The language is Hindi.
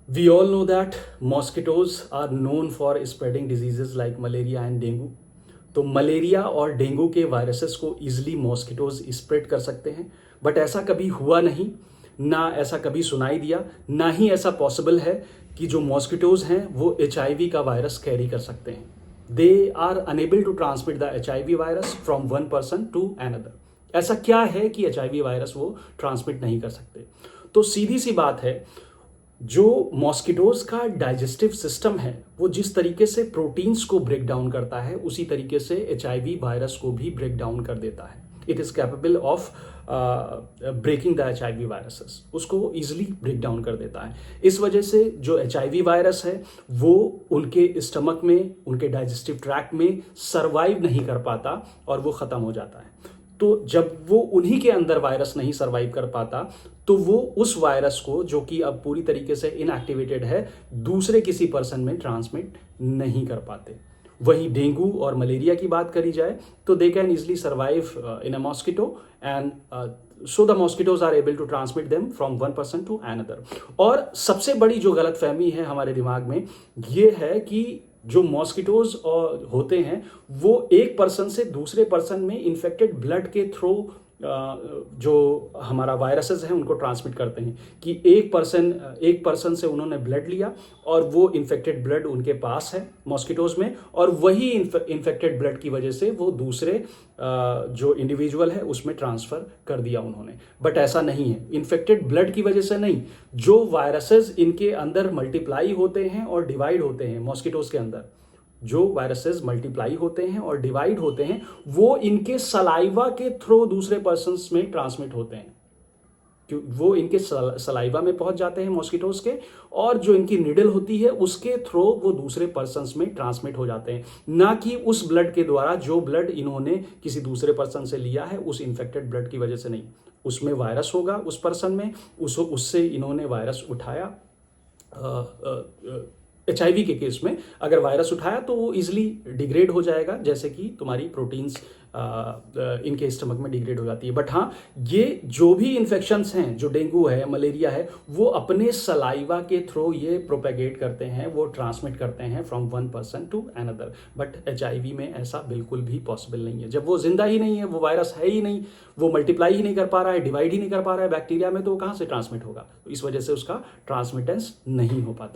We all know that mosquitoes are known for spreading diseases like malaria and dengue. तो मलेरिया और डेंगू के वायरसेस को ईजिली मॉस्किटोज स्प्रेड कर सकते हैं, बट ऐसा कभी हुआ नहीं, ना ऐसा कभी सुनाई दिया, ना ही ऐसा पॉसिबल है कि जो मॉस्किटोज हैं वो HIV का वायरस कैरी कर सकते हैं. They are unable to transmit the HIV virus from one person to another. ऐसा क्या है कि HIV वायरस वो ट्रांसमिट नहीं कर सकते? तो सीधी सी बात है, जो मॉस्किटोज का डाइजेस्टिव सिस्टम है वो जिस तरीके से प्रोटीन्स को ब्रेक डाउन करता है उसी तरीके से HIV वायरस को भी ब्रेक डाउन कर देता है. It is capable of breaking the HIV viruses. उसको ईजिली ब्रेक डाउन कर देता है. इस वजह से जो HIV वायरस है वो उनके स्टमक में, उनके डाइजेस्टिव ट्रैक्ट में सर्वाइव नहीं कर पाता और वो ख़त्म हो जाता है. तो जब वो उन्हीं के अंदर वायरस नहीं सर्वाइव कर पाता तो वो उस वायरस को, जो कि अब पूरी तरीके से इनएक्टिवेटेड है, दूसरे किसी पर्सन में ट्रांसमिट नहीं कर पाते. वहीं डेंगू और मलेरिया की बात करी जाए तो they can easily survive in a mosquito and so the mosquitoes are able to transmit them from one person to another. और सबसे बड़ी जो गलतफहमी है हमारे दिमाग में ये है कि जो मॉस्किटोज होते हैं वो एक पर्सन से दूसरे पर्सन में इन्फेक्टेड ब्लड के थ्रू जो हमारा वायरसेस हैं उनको ट्रांसमिट करते हैं. कि एक पर्सन से उन्होंने ब्लड लिया और वो इन्फेक्टेड ब्लड उनके पास है मॉस्किटोज में, और वही इन्फेक्टेड ब्लड की वजह से वो दूसरे जो इंडिविजुअल है उसमें ट्रांसफ़र कर दिया उन्होंने. बट ऐसा नहीं है. इन्फेक्टेड ब्लड की वजह से नहीं, जो वायरसेस इनके अंदर मल्टीप्लाई होते हैं और डिवाइड होते हैं मॉस्किटोज के अंदर, जो वायरसेस मल्टीप्लाई होते हैं और डिवाइड होते हैं वो इनके सलाइवा के थ्रू दूसरे पर्सन्स में ट्रांसमिट होते हैं. क्यों? वो इनके सलाइवा में पहुंच जाते हैं मॉस्किटोज के, और जो इनकी निडल होती है उसके थ्रू वो दूसरे पर्सन्स में ट्रांसमिट हो जाते हैं, ना कि उस ब्लड के द्वारा जो ब्लड इन्होंने किसी दूसरे पर्सन से लिया है उस इन्फेक्टेड ब्लड की वजह से नहीं. उसमें वायरस होगा उस पर्सन में, उससे इन्होंने वायरस उठाया. HIV के केस में अगर वायरस उठाया तो वो इजिली डिग्रेड हो जाएगा, जैसे कि तुम्हारी प्रोटीन्स इनके स्टमक में डिग्रेड हो जाती है. बट हाँ, ये जो भी इन्फेक्शंस हैं, जो डेंगू है, मलेरिया है, वो अपने सलाइवा के थ्रू ये प्रोपेगेट करते हैं, वो ट्रांसमिट करते हैं from one person to another. But HIV में ऐसा बिल्कुल भी पॉसिबल नहीं है. जब वो जिंदा ही नहीं है, वो वायरस है ही नहीं, वो मल्टीप्लाई ही नहीं कर पा रहा है, डिवाइड ही नहीं कर पा रहा है बैक्टीरिया में, तो वो कहाँ से ट्रांसमिट होगा? तो इस वजह से उसका ट्रांसमिटेंस नहीं हो पाता.